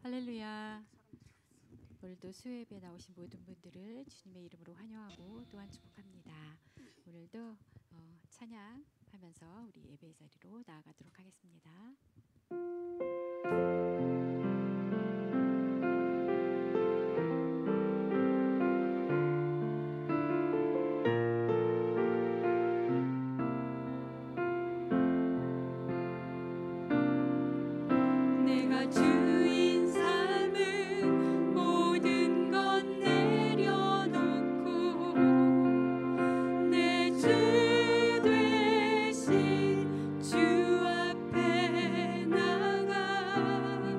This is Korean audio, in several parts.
할렐루야. 오늘도 수요예배에 나오신 모든 분들을 주님의 이름으로 환영하고 또한 축복합니다. 오늘도 찬양하면서 우리 예배 자리로 나아가도록 하겠습니다. 내가 주인 삶은 모든 것 내려놓고 내 주 대신 주 앞에 나가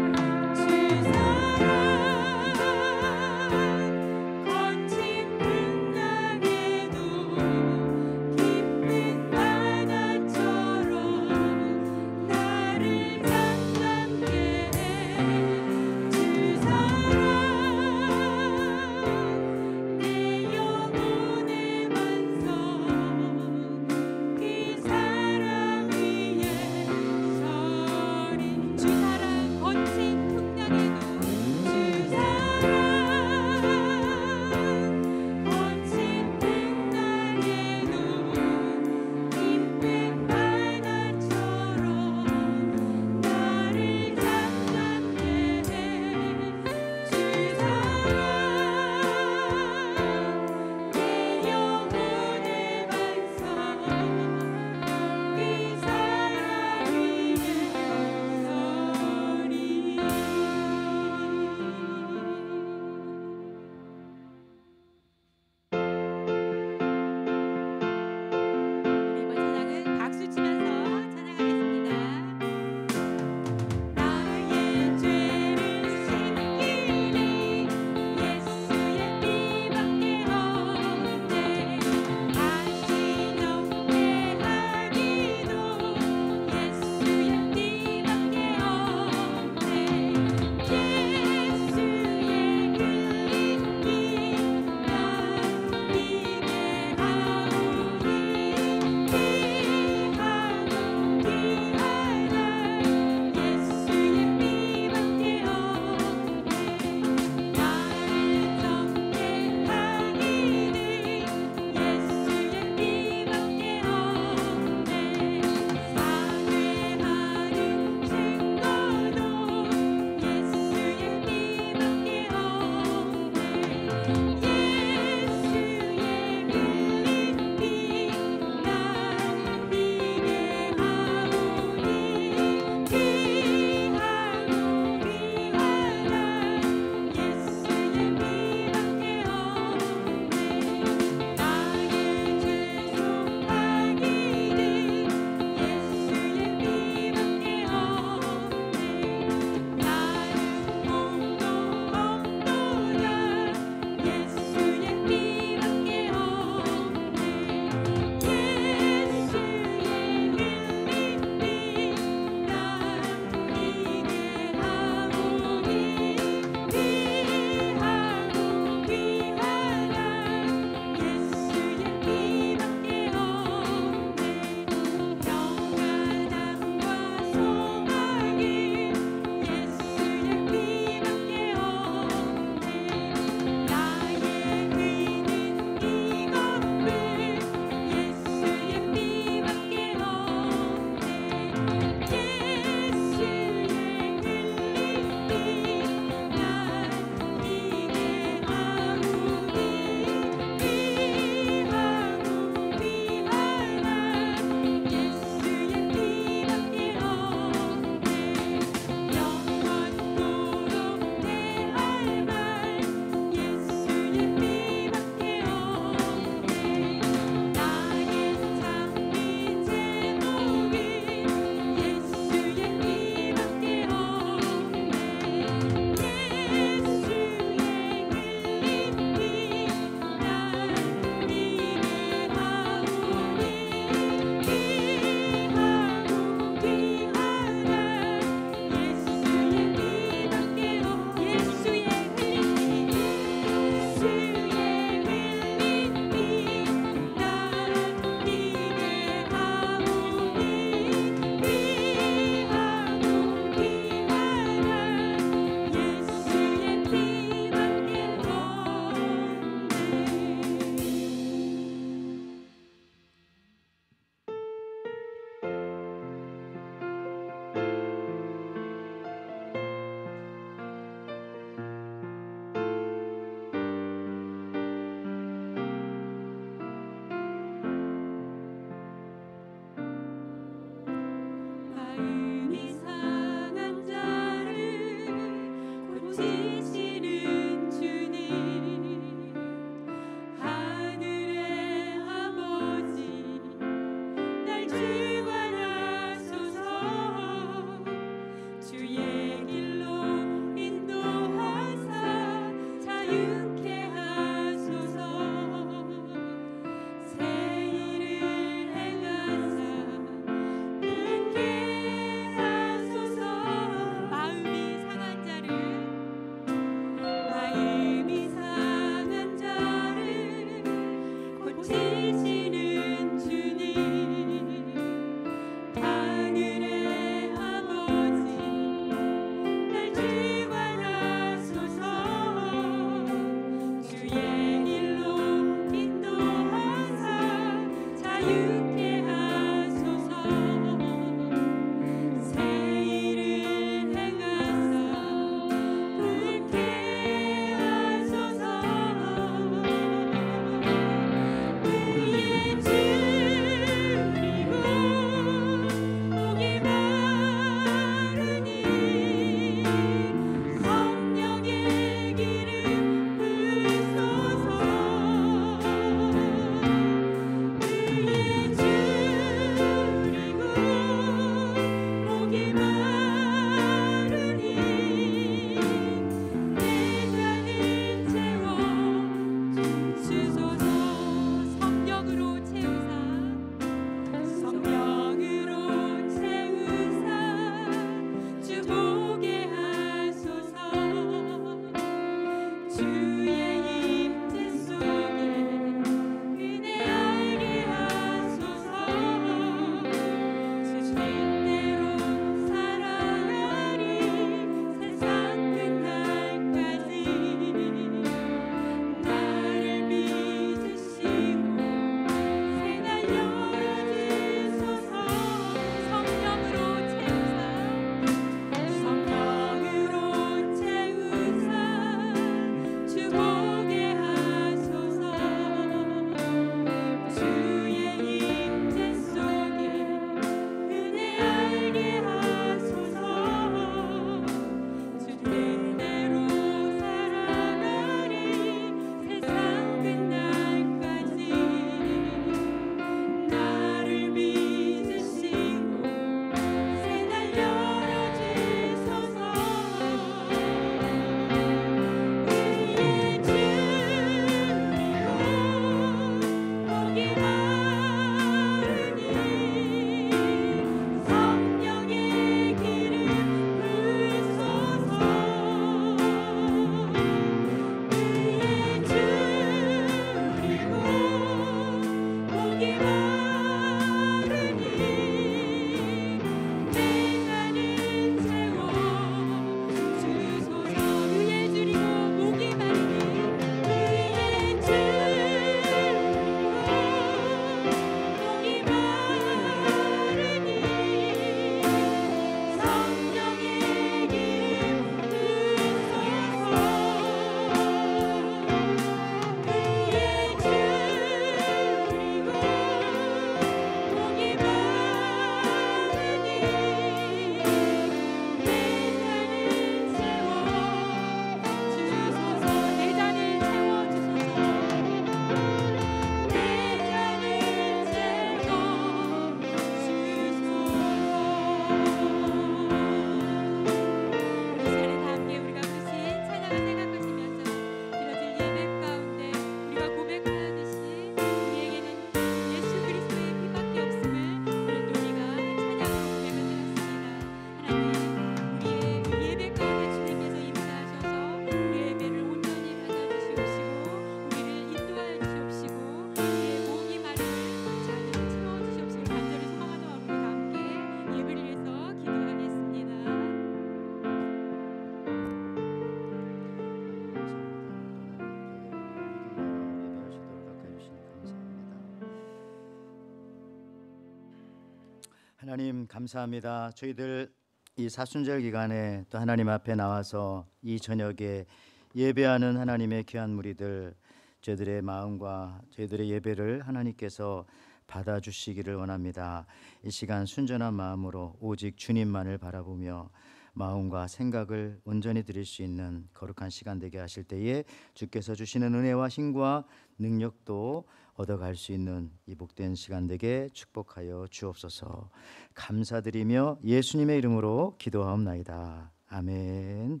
하나님 감사합니다. 저희들 이 사순절 기간에 또 하나님 앞에 나와서 이 저녁에 예배하는 하나님의 귀한 무리들, 저희들의 마음과 저희들의 예배를 하나님께서 받아주시기를 원합니다. 이 시간 순전한 마음으로 오직 주님만을 바라보며 마음과 생각을 온전히 드릴 수 있는 거룩한 시간 되게 하실 때에 주께서 주시는 은혜와 힘과 능력도 얻어갈 수 있는 이 복된 시간 되게 축복하여 주옵소서. 감사드리며 예수님의 이름으로 기도하옵나이다. 아멘.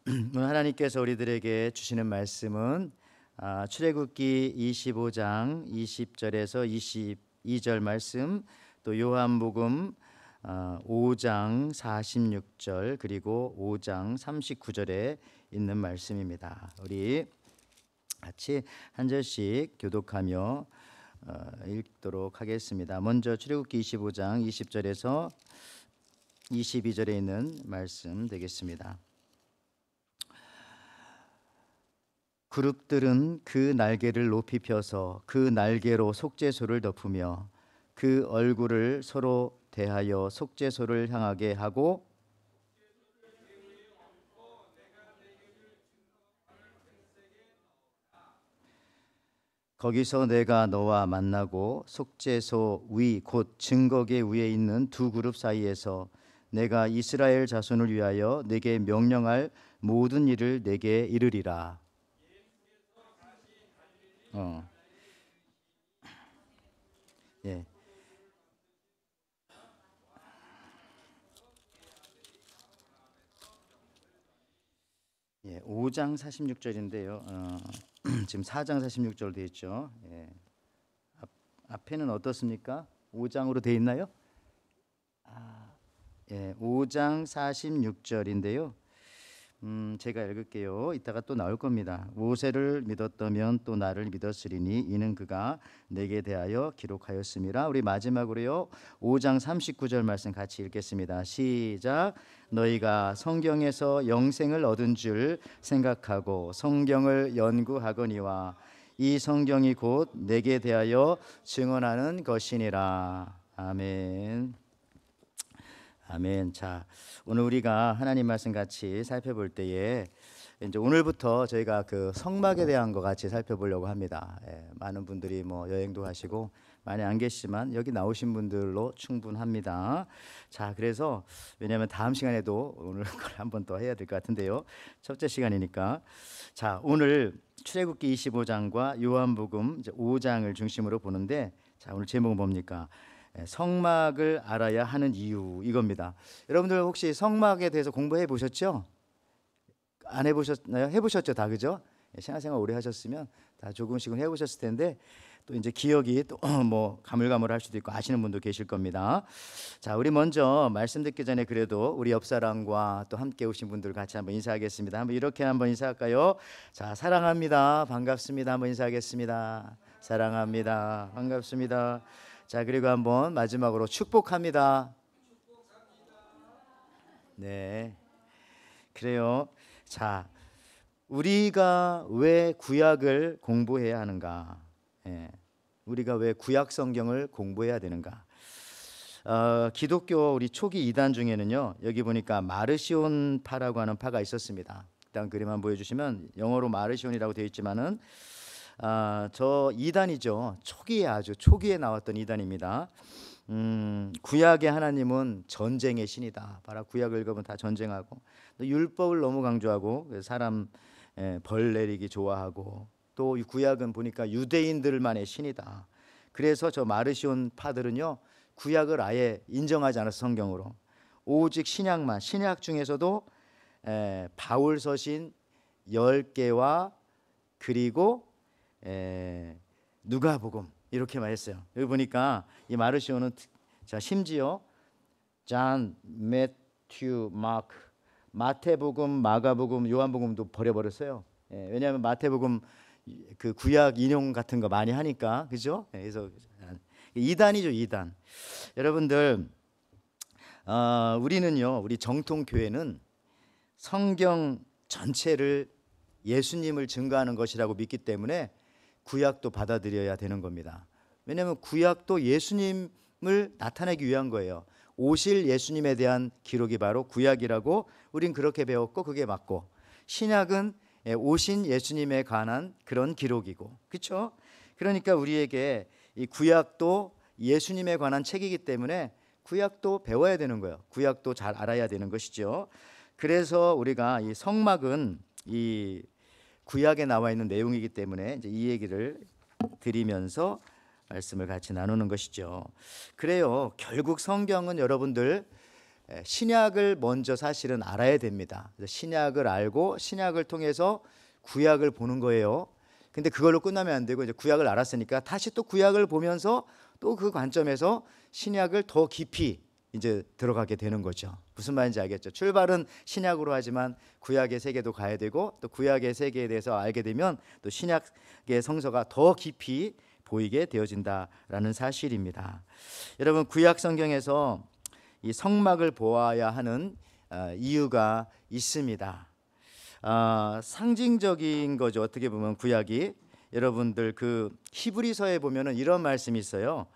오늘 하나님께서 우리들에게 주시는 말씀은 출애굽기 25장 20절에서 22절 말씀, 또 요한복음 5장 46절 그리고 5장 39절에 있는 말씀입니다. 우리 같이 한 절씩 교독하며 읽도록 하겠습니다. 먼저 출애굽기 25장 20절에서 22절에 있는 말씀 되겠습니다. 그룹들은 그 날개를 높이 펴서 그 날개로 속죄소를 덮으며 그 얼굴을 서로 대하여 속죄소를 향하게 하고 거기서 내가 너와 만나고 속죄소 위 곧 증거계 위에 있는 두 그룹 사이에서 내가 이스라엘 자손을 위하여 내게 명령할 모든 일을 내게 이르리라. 예. 5장 46절인데요. 지금 4장 46절 되어 있죠. 앞에는 어떻습니까? 5장으로 되어 있나요? 5장 46절인데요. 제가 읽을게요. 이따가 또 나올 겁니다. 모세를 믿었다면 또 나를 믿었으리니 이는 그가 내게 대하여 기록하였음이라. 우리 마지막으로요 5장 39절 말씀 같이 읽겠습니다. 시작. 너희가 성경에서 영생을 얻은 줄 생각하고 성경을 연구하거니와 이 성경이 곧 내게 대하여 증언하는 것이니라. 아멘. 아멘. 자, 오늘 우리가 하나님 말씀 같이 살펴볼 때에 이제 오늘부터 저희가 그 성막에 대한 거 같이 살펴보려고 합니다. 많은 분들이 뭐 여행도 하시고 많이 안 계시지만 여기 나오신 분들로 충분합니다. 자, 그래서 왜냐하면 다음 시간에도 오늘 걸 한번 더 해야 될 것 같은데요. 첫째 시간이니까. 자, 오늘 출애굽기 25장과 요한복음 5장을 중심으로 보는데, 자, 오늘 제목은 뭡니까? 성막을 알아야 하는 이유, 이겁니다. 여러분들 혹시 성막에 대해서 공부해 보셨죠? 안 해보셨나요? 해보셨죠, 다, 그죠? 신앙생활 오래 하셨으면 다 조금씩은 해보셨을 텐데 또 이제 기억이 또 뭐 가물가물할 수도 있고 아시는 분도 계실 겁니다. 자, 우리 먼저 말씀 듣기 전에 그래도 우리 옆 사람과 또 함께 오신 분들 같이 한번 인사하겠습니다. 한번 이렇게 한번 인사할까요? 자, 사랑합니다, 반갑습니다, 한번 인사하겠습니다. 사랑합니다, 반갑습니다. 자, 그리고 한번 마지막으로 축복합니다. 네, 그래요. 자, 우리가 왜 구약을 공부해야 하는가? 우리가 왜 구약 성경을 공부해야 되는가? 기독교 우리 초기 이단 중에는요, 여기 보니까 마르시온 파라고 하는 파가 있었습니다. 일단 그림 한번 보여주시면 영어로 마르시온이라고 되어 있지만은 저 이단이죠. 초기에, 아주 초기에 나왔던 이단입니다. 구약의 하나님은 전쟁의 신이다. 바로 구약을 읽으면 다 전쟁하고, 또 율법을 너무 강조하고 사람 벌 내리기 좋아하고, 또 구약은 보니까 유대인들만의 신이다. 그래서 저 마르시온 파들은요, 구약을 아예 인정하지 않아서 성경으로 오직 신약만, 신약 중에서도 바울 서신 10개와 그리고 누가복음 이렇게만 했어요. 여기 보니까 이 마르시오는 자, 심지어 잔, 매튜, 마크, 마태복음, 마가복음, 요한복음도 버려버렸어요. 왜냐하면 마태복음 그 구약 인용 같은 거 많이 하니까, 그죠? 그래서 이단이죠, 이단. 여러분들, 우리는요, 우리 정통 교회는 성경 전체를 예수님을 증거하는 것이라고 믿기 때문에 구약도 받아들여야 되는 겁니다. 왜냐하면 구약도 예수님 나타내기 위한 거예요. 오실 예수님에 대한 기록이 바로 구약이라고 우린 그렇게 배웠고 그게 맞고, 신약은 오신 예수님에 관한 그런 기록이고, 그렇죠? 그러니까 우리에게 이 구약도 예수님에 관한 책이기 때문에 구약도 배워야 되는 거예요. 구약도 잘 알아야 되는 것이죠. 그래서 우리가 이 성막은 이 구약에 나와 있는 내용이기 때문에 이제 이 얘기를 드리면서 말씀을 같이 나누는 것이죠. 그래요. 결국 성경은 여러분들 신약을 먼저 사실은 알아야 됩니다. 신약을 알고 신약을 통해서 구약을 보는 거예요. 근데 그걸로 끝나면 안 되고, 이제 구약을 알았으니까 다시 또 구약을 보면서 또 그 관점에서 신약을 더 깊이 이제 들어가게 되는 거죠. 무슨 말인지 알겠죠? 출발은 신약으로 하지만 구약의 세계도 가야 되고, 또 구약의 세계에 대해서 알게 되면 또 신약의 성서가 더 깊이 보이게 되어진다라는 사실입니다. 여러분, 구약 성경에서 이 성막을 보아야 하는 이유가 있습니다. 상징적인 거죠. 어떻게 보면 구약이, 여러분들 그 히브리서에 보면은 이런 말씀이 있어요.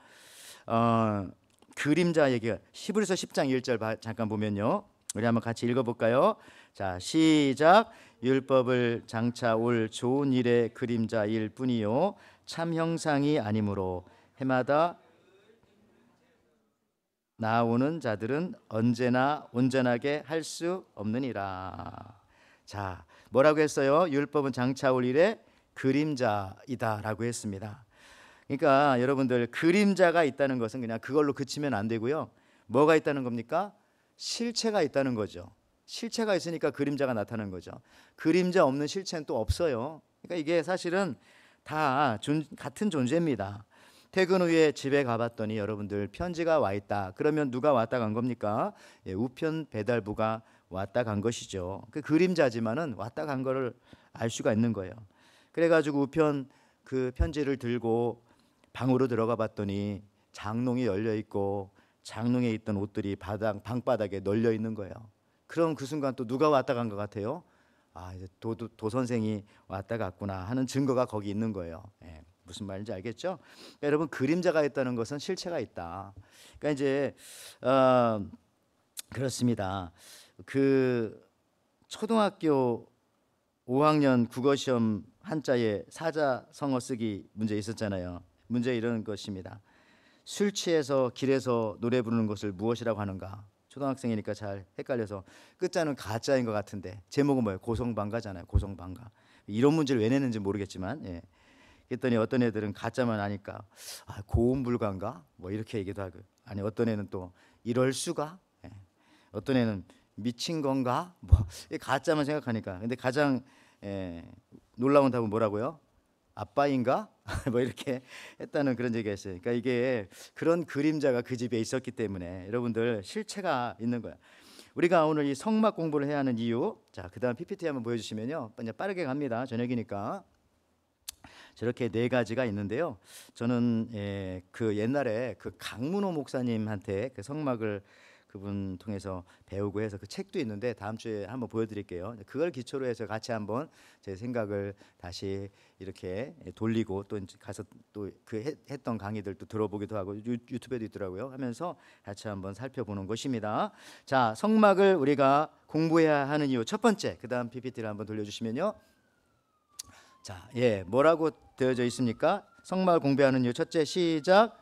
그림자 얘기가 히브리서 10장 1절 잠깐 보면요. 우리 한번 같이 읽어볼까요? 자, 시작. 율법을 장차 올 좋은 일의 그림자일 뿐이요 참 형상이 아니므로 해마다 나오는 자들은 언제나 온전하게 할 수 없느니라. 자, 뭐라고 했어요? 율법은 장차 올 일의 그림자이다라고 했습니다. 그러니까 여러분들, 그림자가 있다는 것은 그냥 그걸로 그치면 안 되고요. 뭐가 있다는 겁니까? 실체가 있다는 거죠. 실체가 있으니까 그림자가 나타나는 거죠. 그림자 없는 실체는 또 없어요. 그러니까 이게 사실은 다 같은 존재입니다. 퇴근 후에 집에 가봤더니 여러분들 편지가 와 있다. 그러면 누가 왔다 간 겁니까? 우편 배달부가 왔다 간 것이죠. 그 그림자지만은 왔다 간 거를 알 수가 있는 거예요. 그래가지고 우편 그 편지를 들고 방으로 들어가 봤더니 장롱이 열려 있고 장롱에 있던 옷들이 방바닥에 널려 있는 거예요. 그럼 그 순간 또 누가 왔다 간 것 같아요? 이제 도 선생이 왔다 갔구나 하는 증거가 거기 있는 거예요. 무슨 말인지 알겠죠? 그러니까 여러분, 그림자가 있다는 것은 실체가 있다. 그러니까 이제 그렇습니다. 그 초등학교 5학년 국어시험 한자에 사자성어 쓰기 문제 있었잖아요. 문제 이런 것입니다. 술 취해서 길에서 노래 부르는 것을 무엇이라고 하는가? 초등학생이니까 잘 헷갈려서 끝자는 가짜인 것 같은데 제목은 뭐예요? 고성방가잖아요. 고성방가. 이런 문제를 왜 내는지 모르겠지만, 그랬더니 어떤 애들은 가짜만 아니까 고음불가인가? 뭐 이렇게 얘기도 하고, 아니 어떤 애는 또 이럴 수가? 어떤 애는 미친 건가? 뭐 가짜만 생각하니까. 근데 가장 놀라운 답은 뭐라고요? 아빠인가? 뭐 이렇게 했다는 그런 얘기가 있어요. 그러니까 이게 그런 그림자가 그 집에 있었기 때문에 여러분들 실체가 있는 거야. 우리가 오늘 이 성막 공부를 해야 하는 이유, 자, 그다음 PPT 한번 보여주시면요. 이제 빠르게 갑니다. 저녁이니까. 저렇게 네 가지가 있는데요. 저는 그 옛날에 그 강문호 목사님한테 그 성막을 그분 통해서 배우고 해서 그 책도 있는데 다음 주에 한번 보여드릴게요. 그걸 기초로 해서 같이 한번 제 생각을 다시 이렇게 돌리고 또 가서 또 그 했던 강의들도 들어보기도 하고 유튜브에도 있더라고요. 하면서 같이 한번 살펴보는 것입니다. 자, 성막을 우리가 공부해야 하는 이유 첫 번째, 그 다음 PPT를 한번 돌려주시면요. 자, 뭐라고 되어져 있습니까? 성막을 공부하는 이유 첫째, 시작.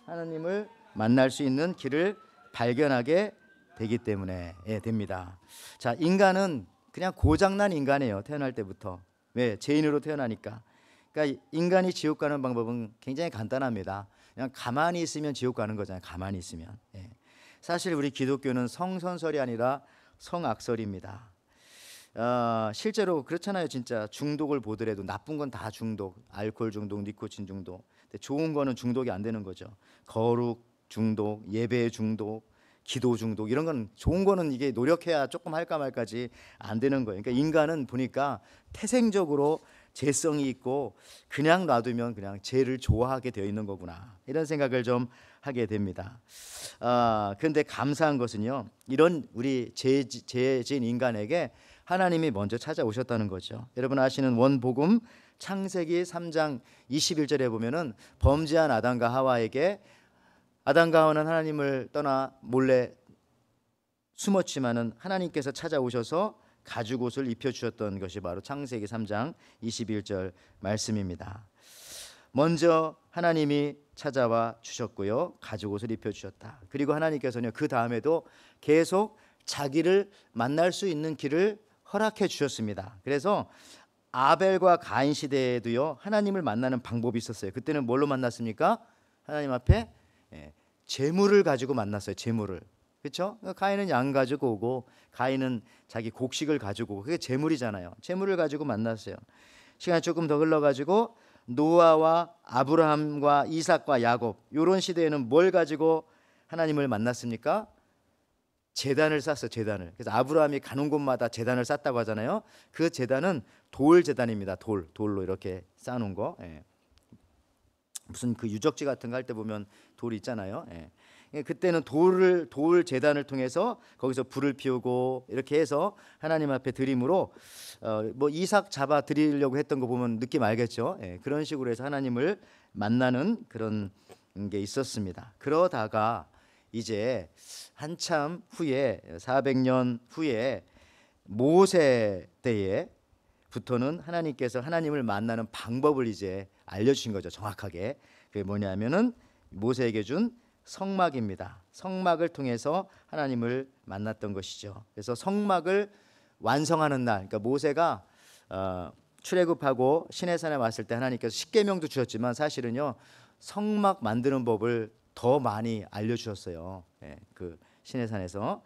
하나님을 만날 수 있는 길을 발견하게 되기 때문에 됩니다. 자, 인간은 그냥 고장난 인간이에요. 태어날 때부터. 왜? 죄인으로 태어나니까. 그러니까 인간이 지옥 가는 방법은 굉장히 간단합니다. 그냥 가만히 있으면 지옥 가는 거잖아요. 가만히 있으면. 사실 우리 기독교는 성선설이 아니라 성악설입니다. 실제로 그렇잖아요. 진짜 중독을 보더라도 나쁜 건 다 중독, 알코올 중독, 니코틴 중독. 근데 좋은 거는 중독이 안 되는 거죠. 거룩 중독, 예배 중독, 기도 중독, 이런 건 좋은 거는 이게 노력해야 조금 할까 말까지 안 되는 거예요. 그러니까 인간은 보니까 태생적으로 죄성이 있고 그냥 놔두면 그냥 죄를 좋아하게 되어 있는 거구나, 이런 생각을 좀 하게 됩니다. 그런데 감사한 것은요, 이런 우리 죄진 인간에게 하나님이 먼저 찾아오셨다는 거죠. 여러분 아시는 원복음 창세기 3장 21절에 보면은 범죄한 아담과 하와에게 아담과 하와는 하나님을 떠나 몰래 숨었지만은 하나님께서 찾아오셔서 가죽옷을 입혀주셨던 것이 바로 창세기 3장 21절 말씀입니다. 먼저 하나님이 찾아와 주셨고요, 가죽옷을 입혀주셨다. 그리고 하나님께서는 그 다음에도 계속 자기를 만날 수 있는 길을 허락해 주셨습니다. 그래서 아벨과 가인 시대에도요, 하나님을 만나는 방법이 있었어요. 그때는 뭘로 만났습니까? 하나님 앞에 제물을 가지고 만났어요. 제물을. 그렇죠? 가인은 양 가지고 오고 가인은 자기 곡식을 가지고 오고, 그게 제물이잖아요. 제물을 가지고 만났어요. 시간이 조금 더 흘러가지고 노아와 아브라함과 이삭과 야곱, 이런 시대에는 뭘 가지고 하나님을 만났습니까? 제단을 쌓았어요. 제단을. 그래서 아브라함이 가는 곳마다 제단을 쌓았다고 하잖아요. 그 제단은 돌 제단입니다. 돌로 이렇게 쌓아놓은 거. 무슨 그 유적지 같은 거 할 때 보면 돌이 있잖아요. 그때는 돌 제단을 통해서 거기서 불을 피우고 이렇게 해서 하나님 앞에 드림으로 뭐 이삭 잡아 드리려고 했던 거 보면 느낌 알겠죠? 그런 식으로 해서 하나님을 만나는 그런 게 있었습니다. 그러다가 이제 한참 후에 400년 후에 모세 때에부터는 하나님께서 하나님을 만나는 방법을 이제 알려주신 거죠. 정확하게. 그게 뭐냐면은 모세에게 준 성막입니다. 성막을 통해서 하나님을 만났던 것이죠. 그래서 성막을 완성하는 날, 그러니까 모세가 출애굽하고 시내산에 왔을 때 하나님께서 십계명도 주셨지만 사실은요, 성막 만드는 법을 더 많이 알려주셨어요. 그 시내산에서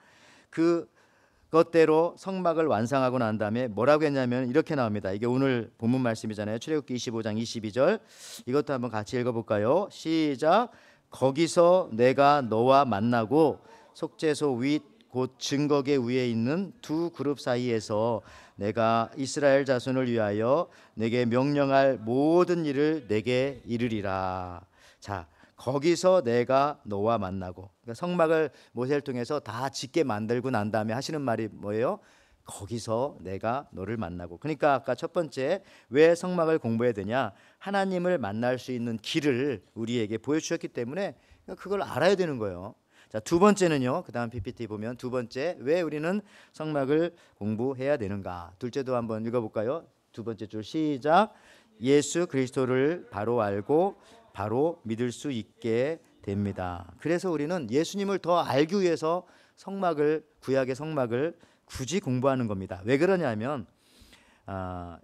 그것대로 성막을 완성하고 난 다음에 뭐라고 했냐면 이렇게 나옵니다. 이게 오늘 본문 말씀이잖아요. 출애굽기 25장 22절. 이것도 한번 같이 읽어볼까요? 시작. 거기서 내가 너와 만나고 속죄소 윗 곧 증거계 위에 있는 두 그룹 사이에서 내가 이스라엘 자손을 위하여 내게 명령할 모든 일을 내게 이르리라. 자, 거기서 내가 너와 만나고, 그러니까 성막을 모세를 통해서 다 짓게 만들고 난 다음에 하시는 말이 뭐예요? 거기서 내가 너를 만나고. 그러니까 아까 첫 번째, 왜 성막을 공부해야 되냐? 하나님을 만날 수 있는 길을 우리에게 보여주셨기 때문에 그걸 알아야 되는 거예요. 자, 두 번째는요, 그 다음 PPT 보면 두 번째, 왜 우리는 성막을 공부해야 되는가? 둘째도 한번 읽어볼까요? 두 번째 줄 시작. 예수 그리스도를 바로 알고 바로 믿을 수 있게 됩니다. 그래서 우리는 예수님을 더 알기 위해서 성막을, 구약의 성막을 굳이 공부하는 겁니다. 왜 그러냐면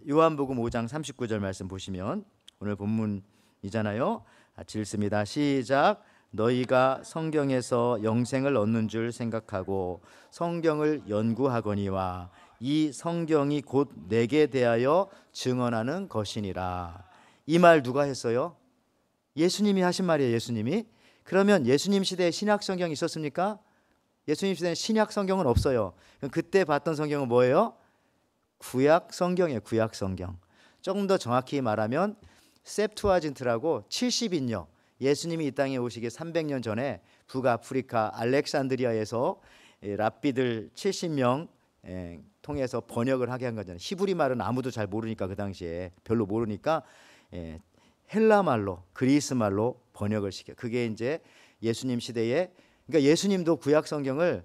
요한복음 5장 39절 말씀 보시면 오늘 본문이잖아요. 같이 읽습니다. 시작. 너희가 성경에서 영생을 얻는 줄 생각하고 성경을 연구하거니와 이 성경이 곧 내게 대하여 증언하는 것이니라. 이 말 누가 했어요? 예수님이 하신 말이에요. 예수님이. 그러면 예수님 시대에 신약 성경이 있었습니까? 예수님 시대에 신약 성경은 없어요. 그때 봤던 성경은 뭐예요? 구약 성경이에요. 구약 성경. 조금 더 정확히 말하면 셉투아진트라고 70인역, 예수님이 이 땅에 오시기 300년 전에 북아프리카 알렉산드리아에서 랍비들 70명 통해서 번역을 하게 한 거잖아요. 히브리 말은 아무도 잘 모르니까, 그 당시에 별로 모르니까 헬라 말로, 그리스 말로 번역을 시켜. 그게 이제 예수님 시대에, 그러니까 예수님도 구약 성경을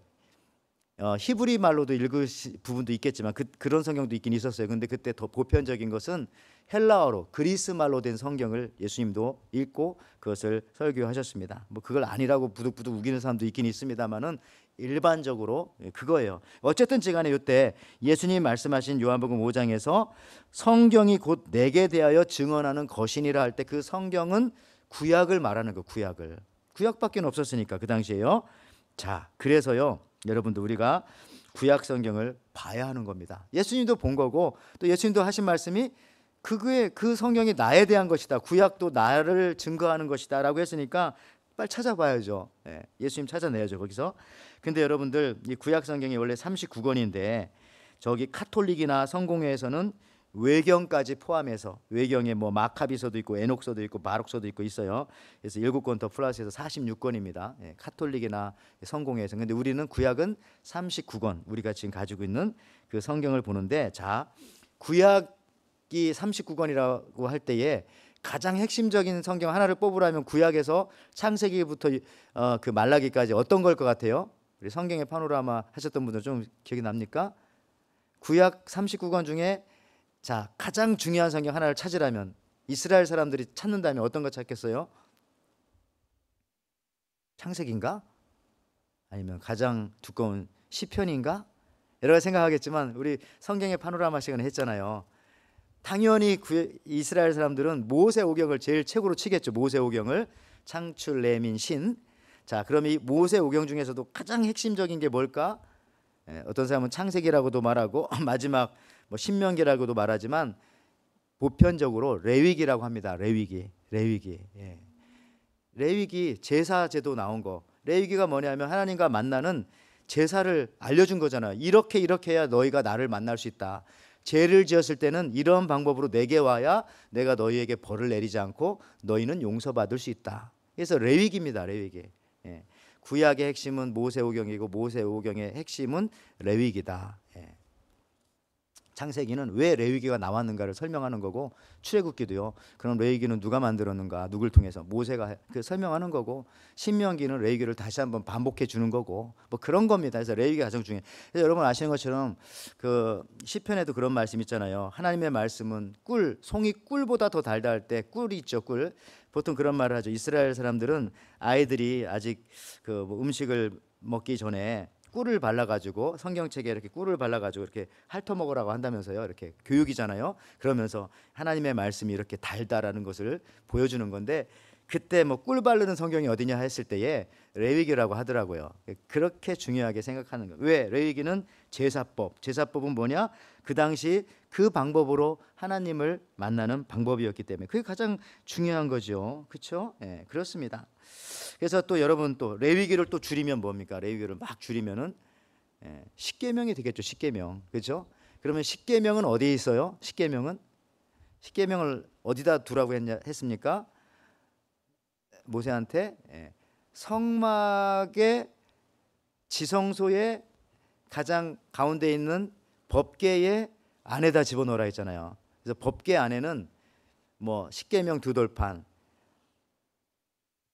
히브리 말로도 읽을 부분도 있겠지만 그런 성경도 있긴 있었어요. 근데 그때 더 보편적인 것은 헬라어로, 그리스 말로 된 성경을 예수님도 읽고 그것을 설교하셨습니다. 뭐 그걸 아니라고 부득부득 우기는 사람도 있긴 있습니다만은 일반적으로 그거예요. 어쨌든 지간에 이때 예수님이 말씀하신 요한복음 5장에서 성경이 곧 내게 대하여 증언하는 것이니라 할 때 그 성경은 구약을 말하는 거. 구약밖에 없었으니까 그 당시에요. 자, 그래서요, 여러분들 우리가 구약 성경을 봐야 하는 겁니다. 예수님도 본 거고, 또 예수님도 하신 말씀이 그 성경이 나에 대한 것이다, 구약도 나를 증거하는 것이다 라고 했으니까 빨리 찾아봐야죠. 예수님 찾아내야죠, 거기서. 근데 여러분들, 이 구약 성경이 원래 39권인데 저기 카톨릭이나 성공회에서는 외경까지 포함해서, 외경에 뭐 마카비서도 있고 에녹서도 있고 바룩서도 있고 있어요. 그래서 7권 더 플러스해서 46권입니다. 카톨릭이나 성공회에서. 근데 우리는 구약은 39권, 우리가 지금 가지고 있는 그 성경을 보는데, 자, 구약이 39권이라고 할 때에 가장 핵심적인 성경 하나를 뽑으라면 구약에서 창세기부터 그 말라기까지 어떤 걸 것 같아요? 우리 성경의 파노라마 하셨던 분들 좀 기억이 납니까? 구약 39권 중에 자 가장 중요한 성경 하나를 찾으라면 이스라엘 사람들이 찾는다면 어떤 거 찾겠어요? 창세기인가? 아니면 가장 두꺼운 시편인가? 여러 가지 생각하겠지만 우리 성경의 파노라마 시간에 했잖아요. 당연히 이스라엘 사람들은 모세오경을 제일 최고로 치겠죠. 모세오경을 창출, 레민, 신. 자, 그럼 이 모세오경 중에서도 가장 핵심적인 게 뭘까? 어떤 사람은 창세기라고도 말하고 마지막 뭐 신명기라고도 말하지만 보편적으로 레위기라고 합니다. 레위기. 예. 레위기 제사 제도 나온 거. 레위기가 뭐냐면 하나님과 만나는 제사를 알려준 거잖아요. 이렇게 해야 너희가 나를 만날 수 있다. 죄를 지었을 때는 이런 방법으로 내게 와야 내가 너희에게 벌을 내리지 않고 너희는 용서받을 수 있다. 그래서 레위기입니다. 레위기. 예. 구약의 핵심은 모세오경이고 모세오경의 핵심은 레위기다. 예. 창세기는 왜 레위기가 나왔는가를 설명하는 거고 출애굽기도요. 그럼 레위기는 누가 만들었는가? 누굴 통해서? 모세가 그 설명하는 거고 신명기는 레위기를 다시 한번 반복해 주는 거고 뭐 그런 겁니다. 그래서 레위기가 가장 중요해요. 그래서 여러분 아시는 것처럼 그 시편에도 그런 말씀 있잖아요. 하나님의 말씀은 송이 꿀보다 더 달달할 때 꿀이 있죠. 꿀. 보통 그런 말을 하죠. 이스라엘 사람들은 아이들이 아직 그 뭐 음식을 먹기 전에 꿀을 발라가지고 성경책에 이렇게 꿀을 발라가지고 이렇게 핥어 먹으라고 한다면서요. 이렇게 교육이잖아요. 그러면서 하나님의 말씀이 이렇게 달다라는 것을 보여주는 건데 그때 뭐 꿀 바르는 성경이 어디냐 했을 때에 레위기라고 하더라고요. 그렇게 중요하게 생각하는 거예요. 왜? 레위기는 제사법은 뭐냐? 그 당시 그 방법으로 하나님을 만나는 방법이었기 때문에 그게 가장 중요한 거죠. 그렇죠? 예, 그렇습니다. 그래서 또 여러분 또 레위기를 또 줄이면 뭡니까? 레위기를 막 줄이면은 십계명이 되겠죠. 십계명. 그렇죠? 그러면 십계명은 어디에 있어요? 십계명을 어디다 두라고 했습니까? 모세한테 성막의 지성소의 가장 가운데 있는 법궤의 안에다 집어넣으라 했잖아요. 그래서 법궤 안에는 뭐 십계명 두 돌판,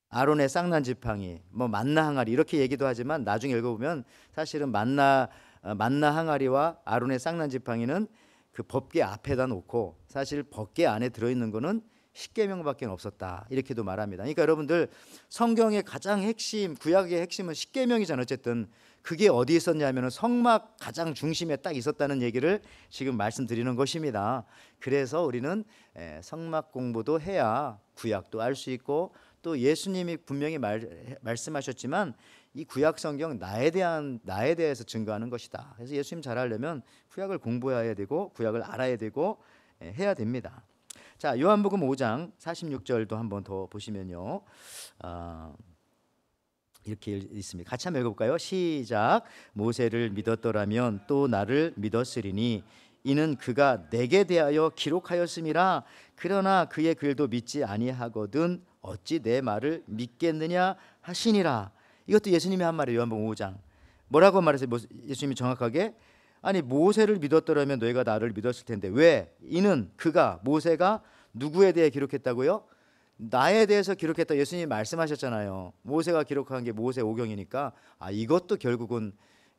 아론의 쌍난 지팡이, 뭐 만나 항아리 이렇게 얘기도 하지만 나중에 읽어보면 사실은 만나 항아리와 아론의 쌍난 지팡이는 그 법궤 앞에다 놓고 사실 법궤 안에 들어있는 거는 십계명밖에 없었다 이렇게도 말합니다. 그러니까 여러분들 성경의 가장 핵심, 구약의 핵심은 십계명이잖아요. 어쨌든 그게 어디 있었냐면 성막 가장 중심에 딱 있었다는 얘기를 지금 말씀드리는 것입니다. 그래서 우리는 성막 공부도 해야 구약도 알 수 있고 또 예수님이 분명히 말씀하셨지만 이 구약 성경 나에 대해서 증거하는 것이다. 그래서 예수님 잘 알려면 구약을 공부해야 되고 구약을 알아야 되고 해야 됩니다. 자, 요한복음 5장 46절도 한번 더 보시면요. 이렇게 있습니다. 같이 한번 읽어볼까요? 시작. 모세를 믿었더라면 또 나를 믿었으리니 이는 그가 내게 대하여 기록하였음이라. 그러나 그의 글도 믿지 아니하거든 어찌 내 말을 믿겠느냐 하시니라. 이것도 예수님이 한 말이에요. 요한복음 5장. 뭐라고 말했어요? 예수님이 정확하게 아니 모세를 믿었더라면 너희가 나를 믿었을 텐데 왜? 이는 그가 모세가 누구에 대해 기록했다고요? 나에 대해서 기록했다. 예수님이 말씀하셨잖아요. 모세가 기록한 게 모세오경이니까 이것도 결국은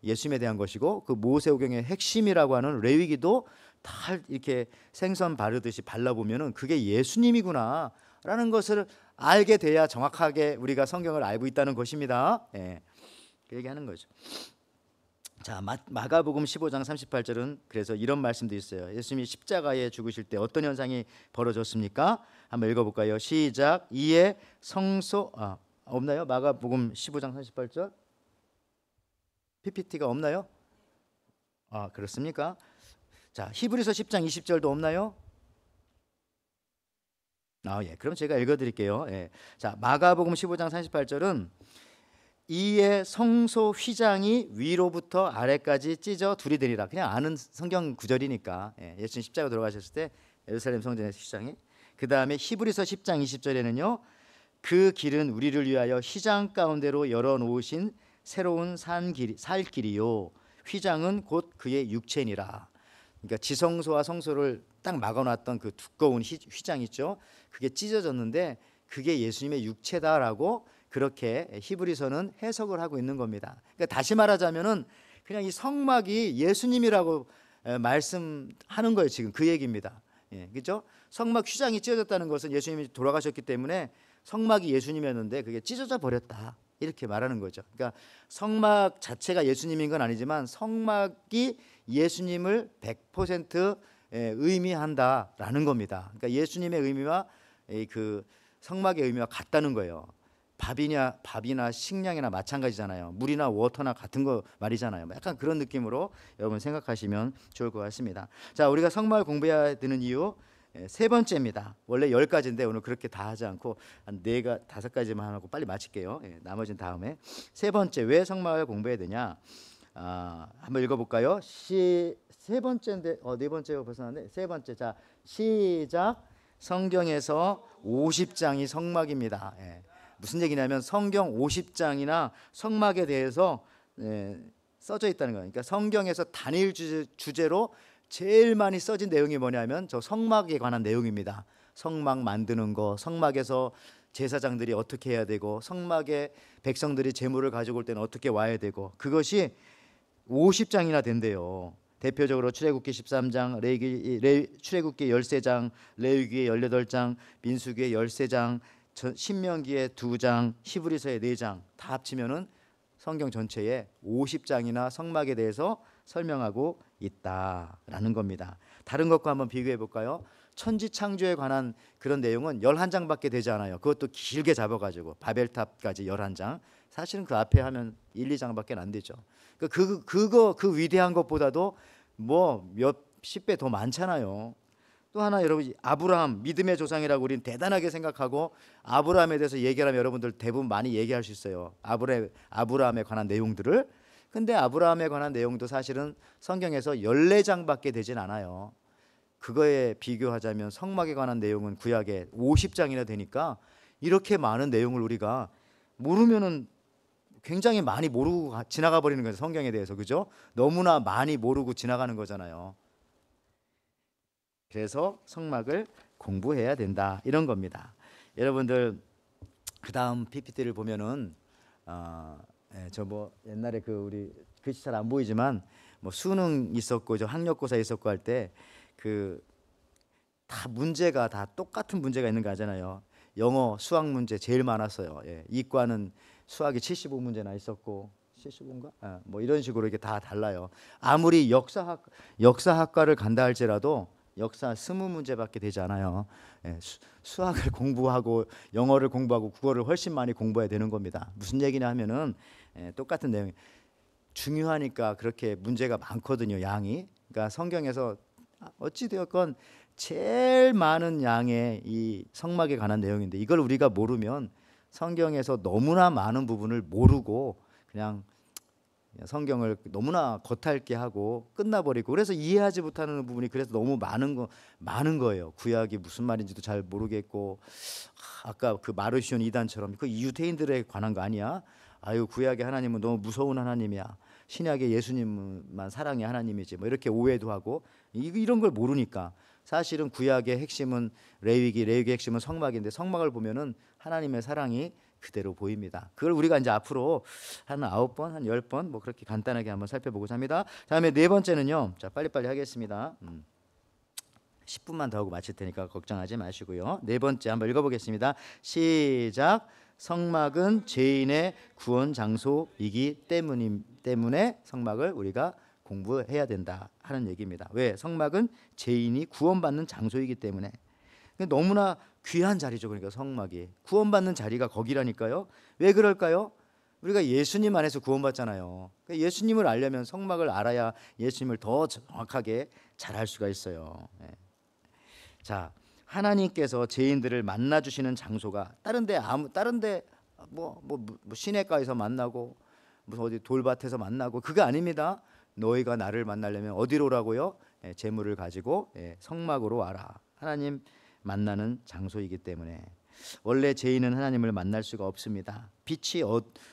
예수님에 대한 것이고 그 모세오경의 핵심이라고 하는 레위기도 다 이렇게 생선 바르듯이 발라보면은 그게 예수님이구나라는 것을 알게 돼야 정확하게 우리가 성경을 알고 있다는 것입니다. 그 얘기하는 거죠. 자, 마가복음 15장 38절은 그래서 이런 말씀도 있어요. 예수님이 십자가에 죽으실 때 어떤 현상이 벌어졌습니까? 한번 읽어볼까요? 시작. 이에 성소 없나요? 마가복음 15장 38절 PPT가 없나요? 그렇습니까? 자, 히브리서 10장 20절도 없나요? 예. 그럼 제가 읽어드릴게요. 자, 마가복음 15장 38절은 이에 성소 휘장이 위로부터 아래까지 찢어 둘이 되리라. 그냥 아는 성경 구절이니까. 예수님 십자가 돌아가셨을 때 예루살렘 성전의 휘장이. 그 다음에 히브리서 10장 20절에는요. 그 길은 우리를 위하여 휘장 가운데로 열어놓으신 새로운 살길이요. 휘장은 곧 그의 육체니라. 그러니까 지성소와 성소를 딱 막아놨던 그 두꺼운 휘장 있죠. 그게 찢어졌는데 그게 예수님의 육체다라고 그렇게 히브리서는 해석을 하고 있는 겁니다. 그러니까 다시 말하자면은 그냥 이 성막이 예수님이라고 말씀하는 거예요. 지금 그 얘기입니다. 예, 그렇죠? 성막 휘장이 찢어졌다는 것은 예수님이 돌아가셨기 때문에 성막이 예수님이었는데 그게 찢어져 버렸다. 이렇게 말하는 거죠. 그러니까 성막 자체가 예수님인 건 아니지만 성막이 예수님을 100% 의미한다라는 겁니다. 그러니까 예수님의 의미와 그 성막의 의미와 같다는 거예요. 밥이나 식량이나 마찬가지잖아요. 물이나 워터나 같은 거 말이잖아요. 약간 그런 느낌으로 여러분 생각하시면 좋을 것 같습니다. 자, 우리가 성막을 공부해야 되는 이유 세 번째입니다. 원래 10가지인데 오늘 그렇게 다 하지 않고 한 5가지만 하고 빨리 마칠게요. 나머지는 다음에. 세 번째, 왜 성막을 공부해야 되냐? 한번 읽어볼까요? 세 번째인데 네 번째가 벌써 나왔네. 세 번째. 자, 시작. 성경에서 50장이 성막입니다. 무슨 얘기냐면 성경 50장이나 성막에 대해서 써져 있다는 거예요. 그러니까 성경에서 단일 주제로 제일 많이 써진 내용이 뭐냐면 저 성막에 관한 내용입니다. 성막 만드는 거, 성막에서 제사장들이 어떻게 해야 되고, 성막에 백성들이 제물을 가지고 올 때는 어떻게 와야 되고, 그것이 50장이나 된대요. 대표적으로 출애굽기 13장, 출애굽기 13장, 레위기 18장, 민수기 13장, 신명기에 2장, 히브리서에 4장 다 합치면은 성경 전체에 50장이나 성막에 대해서 설명하고 있다라는 겁니다. 다른 것과 한번 비교해 볼까요? 천지 창조에 관한 그런 내용은 11장밖에 되지 않아요. 그것도 길게 잡아가지고 바벨탑까지 11장. 사실은 그 앞에 하면 1, 2장밖에 안 되죠. 그 위대한 것보다도 뭐 몇십 배 더 많잖아요. 또 하나 여러분, 아브라함 믿음의 조상이라고 우리는 대단하게 생각하고 아브라함에 대해서 얘기하면 여러분들 대부분 많이 얘기할 수 있어요. 아브라함에 관한 내용들을. 근데 아브라함에 관한 내용도 사실은 성경에서 14장밖에 되진 않아요. 그거에 비교하자면 성막에 관한 내용은 구약에 50장이나 되니까 이렇게 많은 내용을 우리가 모르면은 굉장히 많이 모르고 지나가 버리는 거예요. 성경에 대해서. 그죠? 너무나 많이 모르고 지나가는 거잖아요. 그래서 성막을 공부해야 된다, 이런 겁니다. 여러분들 그 다음 PPT를 보면은 저 뭐 옛날에 그 우리 글씨 잘 안 보이지만 뭐 수능 있었고 저 학력고사 있었고 할 때 그 다 문제가 다 똑같은 문제가 있는 거 알잖아요. 영어, 수학 문제 제일 많았어요. 이과는 수학이 75문제나 있었고 75인가? 뭐 이런 식으로 이게 다 달라요. 아무리 역사학과를 간다 할지라도 역사 20문제밖에 되지 않아요. 수학을 공부하고 영어를 공부하고 국어를 훨씬 많이 공부해야 되는 겁니다. 무슨 얘기냐 하면은 똑같은 내용. 중요하니까 그렇게 문제가 많거든요. 양이. 그러니까 성경에서 어찌 되었건 제일 많은 양의 이 성막에 관한 내용인데 이걸 우리가 모르면 성경에서 너무나 많은 부분을 모르고 그냥 성경을 너무나 겉핥게 하고 끝나버리고, 그래서 이해하지 못하는 부분이 그래서 너무 많은 거예요. 구약이 무슨 말인지도 잘 모르겠고, 아까 그 마르시온 이단처럼 그 유대인들에 관한 거 아니야? 아유, 구약의 하나님은 너무 무서운 하나님이야. 신약의 예수님만 사랑의 하나님이지. 뭐 이렇게 오해도 하고 이런 걸 모르니까 사실은 구약의 핵심은 레위기의 핵심은 성막인데 성막을 보면은 하나님의 사랑이 그대로 보입니다. 그걸 우리가 이제 앞으로 한 9번, 한 10번 뭐 그렇게 간단하게 한번 살펴보고자 합니다. 다음에 네 번째는요. 자, 빨리빨리 하겠습니다. 10분만 더 하고 마칠 테니까 걱정하지 마시고요. 네 번째 한번 읽어보겠습니다. 시작. 성막은 죄인의 구원 장소이기 때문에 성막을 우리가 공부해야 된다 하는 얘기입니다. 왜? 성막은 죄인이 구원받는 장소이기 때문에. 너무나 귀한 자리죠. 그러니까 성막이 구원받는 자리가 거기라니까요. 왜 그럴까요? 우리가 예수님 안에서 구원받잖아요. 그러니까 예수님을 알려면 성막을 알아야 예수님을 더 정확하게 잘 알 수가 있어요. 자, 하나님께서 죄인들을 만나 주시는 장소가 다른데 뭐 시내가에서 만나고 무슨 어디 돌밭에서 만나고 그거 아닙니다. 너희가 나를 만나려면 어디로 오라고요? 재물을 가지고 성막으로 와라. 하나님 만나는 장소이기 때문에. 원래 죄인은 하나님을 만날 수가 없습니다. 빛이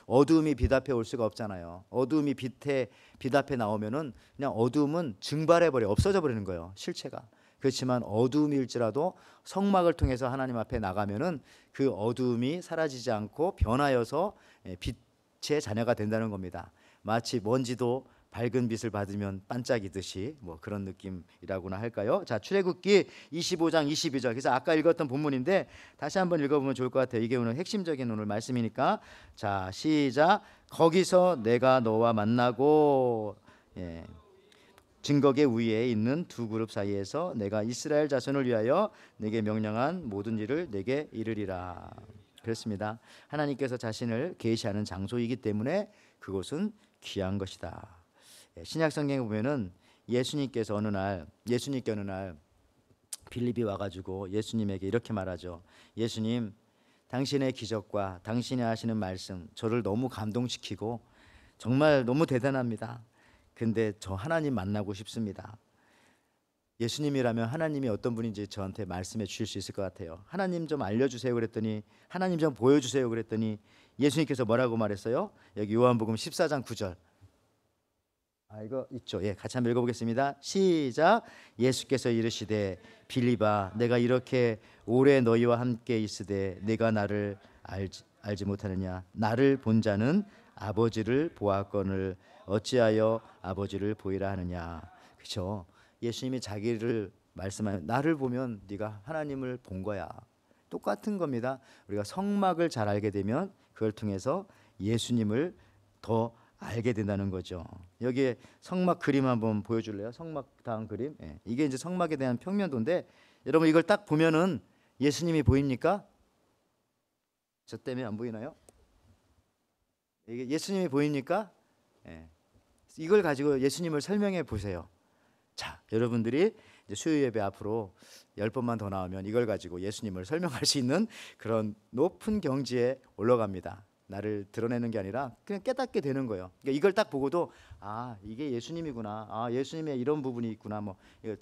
어두움이 빛 앞에 올 수가 없잖아요. 어두움이 빛 앞에 나오면은 그냥 어두움은 증발해 버려, 없어져 버리는 거예요. 실체가. 그렇지만 어두움일지라도 성막을 통해서 하나님 앞에 나가면은 그 어두움이 사라지지 않고 변하여서 빛의 자녀가 된다는 겁니다. 마치 먼지도 밝은 빛을 받으면 반짝이듯이 뭐 그런 느낌이라고나 할까요? 자, 출애굽기 25장 22절. 그래서 아까 읽었던 본문인데 다시 한번 읽어보면 좋을 것 같아요. 이게 오늘 핵심적인 오늘 말씀이니까. 자, 시작. 거기서 내가 너와 만나고, 증거계 위에 있는 두 그룹 사이에서 내가 이스라엘 자손을 위하여 내게 명령한 모든 일을 내게 이르리라. 그렇습니다. 하나님께서 자신을 계시하는 장소이기 때문에 그곳은 귀한 것이다. 신약 성경에 보면은 예수님께 어느 날 빌립이 와가지고 예수님에게 이렇게 말하죠. 예수님, 당신의 기적과 당신이 하시는 말씀 저를 너무 감동시키고 정말 너무 대단합니다. 근데 저 하나님 만나고 싶습니다. 예수님이라면 하나님이 어떤 분인지 저한테 말씀해 주실 수 있을 것 같아요. 하나님 좀 알려주세요 그랬더니, 하나님 좀 보여주세요 그랬더니 예수님께서 뭐라고 말했어요? 여기 요한복음 14장 9절. 이거 있죠. 같이 한번 읽어보겠습니다. 시작. 예수께서 이르시되 빌립아, 내가 이렇게 오래 너희와 함께 있으되 내가 나를 알지 못하느냐? 나를 본 자는 아버지를 보았거늘 어찌하여 아버지를 보이라 하느냐? 그렇죠. 예수님이 자기를 말씀하는, 나를 보면 네가 하나님을 본 거야. 똑같은 겁니다. 우리가 성막을 잘 알게 되면 그걸 통해서 예수님을 더 알게 된다는 거죠. 여기에 성막 그림 한번 보여줄래요? 성막 다음 그림. 이게 이제 성막에 대한 평면도인데, 여러분 이걸 딱 보면은 예수님이 보입니까? 저 때문에 안 보이나요? 이게 예수님이 보입니까? 이걸 가지고 예수님을 설명해 보세요. 자, 여러분들이 이제 수요 예배 앞으로 10번만 더 나오면 이걸 가지고 예수님을 설명할 수 있는 그런 높은 경지에 올라갑니다. 나를 드러내는 게 아니라 그냥 깨닫게 되는 거예요. 그러니까 이걸 딱 보고도 이게 예수님이구나. 예수님의 이런 부분이 있구나. 뭐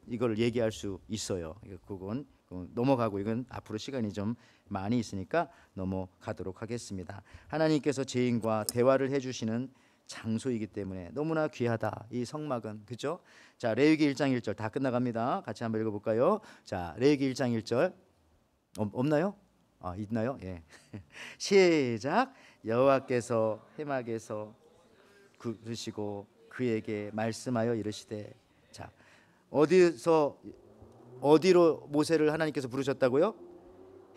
이걸 얘기할 수 있어요. 그건 넘어가고, 이건 앞으로 시간이 좀 많이 있으니까 넘어가도록 하겠습니다. 하나님께서 죄인과 대화를 해주시는 장소이기 때문에 너무나 귀하다. 이 성막은, 그렇죠? 자, 레위기 1장 1절 다 끝나갑니다. 같이 한번 읽어볼까요? 자, 레위기 1장 1절 없나요? 있나요? 시작. 여호와께서 해막에서 그러시고 그에게 말씀하여 이르시되. 자, 어디로 모세를 하나님께서 부르셨다고요?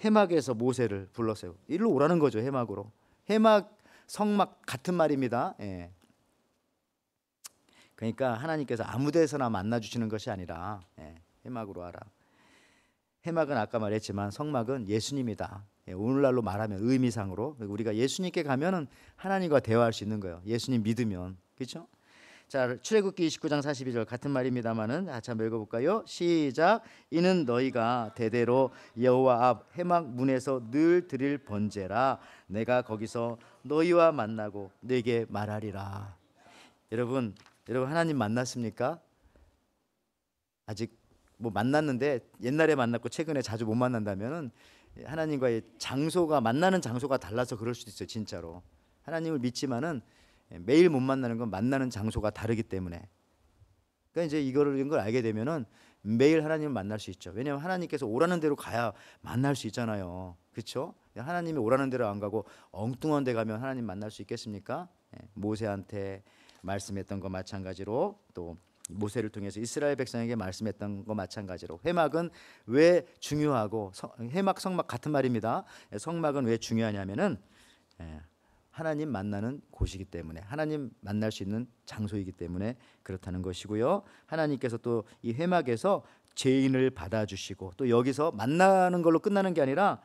해막에서 모세를 불렀어요. 일로 오라는 거죠. 해막으로. 해막, 성막 같은 말입니다. 그러니까 하나님께서 아무 데서나 만나 주시는 것이 아니라 해막으로 와라. 해막은 아까 말했지만 성막은 예수님이다. 오늘날로 말하면 의미상으로 우리가 예수님께 가면은 하나님과 대화할 수 있는 거예요. 예수님 믿으면. 그렇죠? 자, 출애굽기 29장 42절 같은 말입니다만은 같이 한번 읽어볼까요? 시작. 이는 너희가 대대로 여호와 앞 해막 문에서 늘 드릴 번제라. 내가 거기서 너희와 만나고 너에게 말하리라. 여러분 하나님 만났습니까? 아직 만났는데 옛날에 만났고 최근에 자주 못 만난다면은 하나님과의 장소가, 만나는 장소가 달라서 그럴 수도 있어요. 진짜로 하나님을 믿지만은 매일 못 만나는 건 만나는 장소가 다르기 때문에. 그러니까 이제 이런 걸 알게 되면은 매일 하나님을 만날 수 있죠. 왜냐하면 하나님께서 오라는 대로 가야 만날 수 있잖아요. 그렇죠? 하나님이 오라는 대로 안 가고 엉뚱한 데 가면 하나님 만날 수 있겠습니까? 모세한테 말씀했던 거 마찬가지로, 또 모세를 통해서 이스라엘 백성에게 말씀했던 거 마찬가지로, 해막은 왜 중요하고, 해막 성막 같은 말입니다. 성막은 왜 중요하냐면은 하나님 만나는 곳이기 때문에, 하나님 만날 수 있는 장소이기 때문에 그렇다는 것이고요. 하나님께서 또 이 회막에서 죄인을 받아주시고, 또 여기서 만나는 걸로 끝나는 게 아니라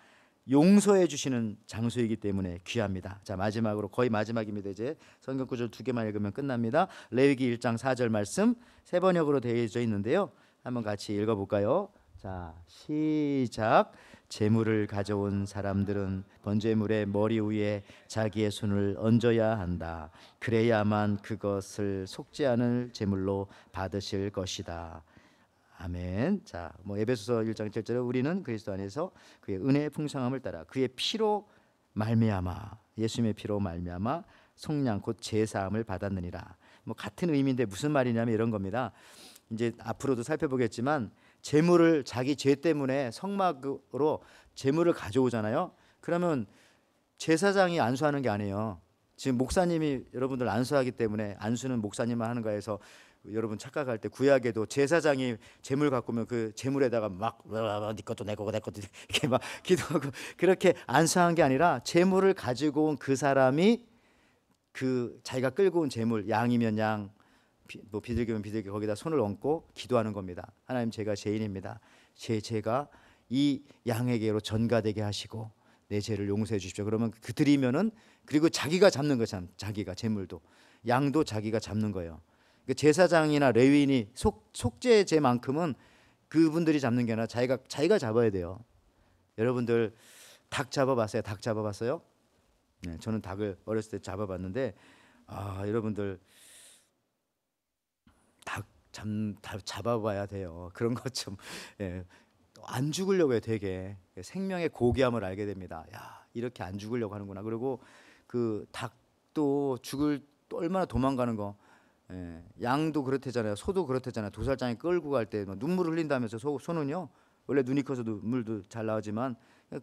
용서해 주시는 장소이기 때문에 귀합니다. 자, 마지막으로, 거의 마지막입니다. 이제 성경 구절 2개만 읽으면 끝납니다. 레위기 1장 4절 말씀 세 번역으로 되어져 있는데요. 한번 같이 읽어볼까요? 자, 시작. 제물을 가져온 사람들은 번제물의 머리 위에 자기의 손을 얹어야 한다. 그래야만 그것을 속지 않을 제물로 받으실 것이다. 아멘. 자, 에베소서 1장 7절에 우리는 그리스도 안에서 그의 은혜의 풍성함을 따라 그의 피로 말미암아, 예수님의 피로 말미암아 속량 곧 제사함을 받았느니라. 같은 의미인데 무슨 말이냐면 이런 겁니다. 이제 앞으로도 살펴보겠지만 재물을 자기 죄 때문에 성막으로 재물을 가져오잖아요. 그러면 제사장이 안수하는 게 아니에요. 지금 목사님이 여러분들 안수하기 때문에 안수는 목사님만 하는 거에서 여러분 착각할 때 구약에도 제사장이 재물 갖고 오면 그 재물에다가 막 네 것도 내 거고 내 것도 이렇게 막 기도하고 그렇게 안수한 게 아니라 재물을 가지고 온 그 사람이 그 자기가 끌고 온 재물, 양이면 양, 뭐 비둘기면 비둘기 거기다 손을 얹고 기도하는 겁니다. 하나님, 제가 죄인입니다. 제 죄가 이 양에게로 전가되게 하시고 내 죄를 용서해 주십시오. 그러면 그 드리면은, 그리고 자기가 잡는 거잖아요. 자기가 재물도 양도 자기가 잡는 거예요. 제사장이나 레위인이 속죄제만큼은 그분들이 잡는 게 아니라 자기가 잡아야 돼요. 여러분들 닭 잡아봤어요? 닭 잡아봤어요? 네, 저는 닭을 어렸을 때 잡아봤는데 여러분들 닭 잡아봐야 돼요. 그런 것 좀 안 죽으려고 해요. 되게 생명의 고귀함을 알게 됩니다. 야, 이렇게 안 죽으려고 하는구나. 그리고 그 닭도 죽을 얼마나 도망가는 거. 양도 그렇대잖아요. 소도 그렇대잖아요. 도살장에 끌고 갈 때 눈물을 흘린다면서 소는요. 원래 눈이 커서 눈물도 잘 나오지만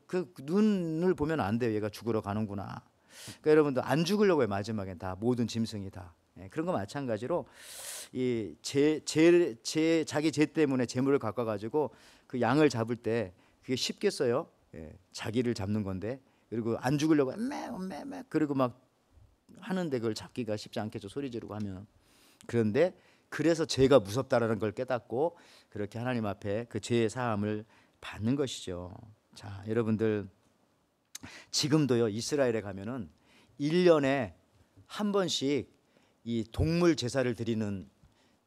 그 눈을 보면 안 돼요. 얘가 죽으러 가는구나. 그러니까 여러분들 안 죽으려고 해요. 마지막엔 다 모든 짐승이 다. 그런 거 마찬가지로 이 자기 죄 때문에 재물을 갖고 가지고 그 양을 잡을 때 그게 쉽겠어요? 자기를 잡는 건데, 그리고 안 죽으려고 매 그리고 막 하는데 그걸 잡기가 쉽지 않겠죠. 소리 지르고 하면. 그런데 그래서 죄가 무섭다라는 걸 깨닫고 그렇게 하나님 앞에 그 죄의 사함을 받는 것이죠. 자, 여러분들 지금도요, 이스라엘에 가면은 1년에 한 번씩 이 동물 제사를 드리는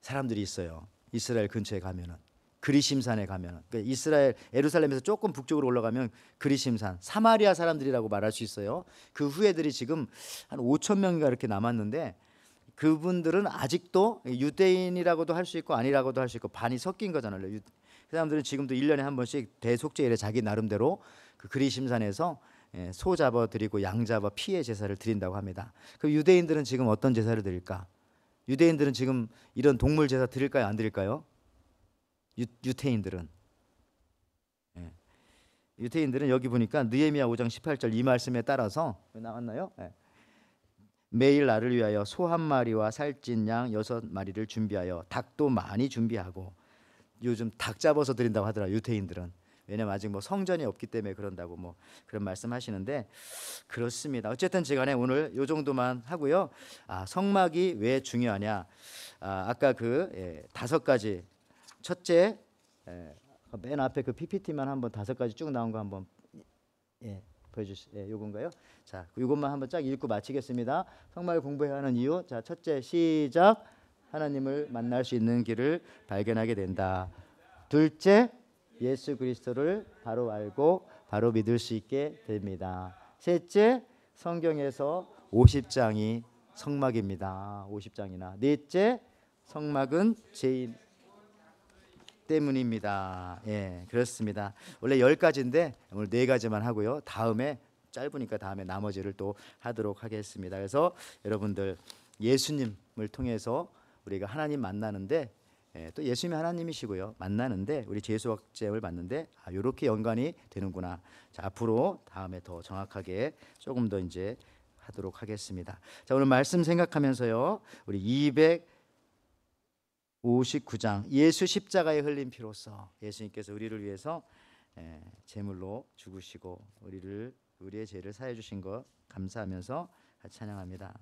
사람들이 있어요. 이스라엘 근처에 가면은, 그리심산에 가면은, 그러니까 이스라엘 예루살렘에서 조금 북쪽으로 올라가면 그리심산, 사마리아 사람들이라고 말할 수 있어요. 그 후예들이 지금 한 5천 명인가 이렇게 남았는데, 그분들은 아직도 유대인이라고도 할 수 있고 아니라고도 할 수 있고 반이 섞인 거잖아요. 그 사람들은 지금도 1년에 한 번씩 대속죄일에 자기 나름대로 그 그리심산에서 소 잡아 드리고 양 잡아 피의 제사를 드린다고 합니다. 그럼 유대인들은 지금 어떤 제사를 드릴까? 유대인들은 지금 이런 동물 제사 드릴까요, 안 드릴까요? 유태인들은 유태인들은 여기 보니까 느헤미야 5장 18절 이 말씀에 따라서 나왔나요? 매일 나를 위하여 소 한 마리와 살찐 양 6마리를 준비하여 닭도 많이 준비하고, 요즘 닭 잡아서 드린다고 하더라 유태인들은. 왜냐면 아직 뭐 성전이 없기 때문에 그런다고 뭐 그런 말씀하시는데, 그렇습니다. 어쨌든 제가 오늘 요 정도만 하고요. 성막이 왜 중요하냐? 아까 그 5가지, 첫째 맨 앞에 그 PPT만 한번 5가지 쭉 나온 거 한번 보여주시. 요건가요? 자, 이것만 한번 쫙 읽고 마치겠습니다. 성막을 공부해야 하는 이유. 자, 첫째, 시작. 하나님을 만날 수 있는 길을 발견하게 된다. 둘째, 예수 그리스도를 바로 알고 바로 믿을 수 있게 됩니다. 셋째, 성경에서 50장이 성막입니다. 50장이나. 넷째, 성막은 죄인 때문입니다. 그렇습니다. 원래 10가지인데 오늘 4가지만 하고요. 다음에 짧으니까 다음에 나머지를 또 하도록 하겠습니다. 그래서 여러분들 예수님을 통해서 우리가 하나님 만나는데, 또 예수님이 하나님이시고요, 만나는데 우리 죄수학제를 받는데 이렇게 연관이 되는구나. 자, 앞으로 다음에 더 정확하게 조금 더 이제 하도록 하겠습니다. 자, 오늘 말씀 생각하면서요, 우리 259장 예수 십자가에 흘린 피로써 예수님께서 우리를 위해서 제물로 죽으시고 우리의 죄를 사해 주신 것 감사하면서 같이 찬양합니다.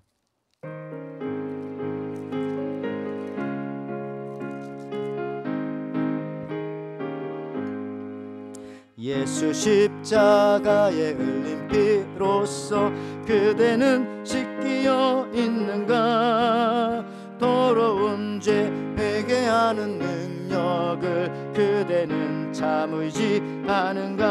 예수 십자가에 흘린 피로써 그대는 씻기어 있는가? 더러운 죄 회개하는 능력을 그대는 참 의지하는가?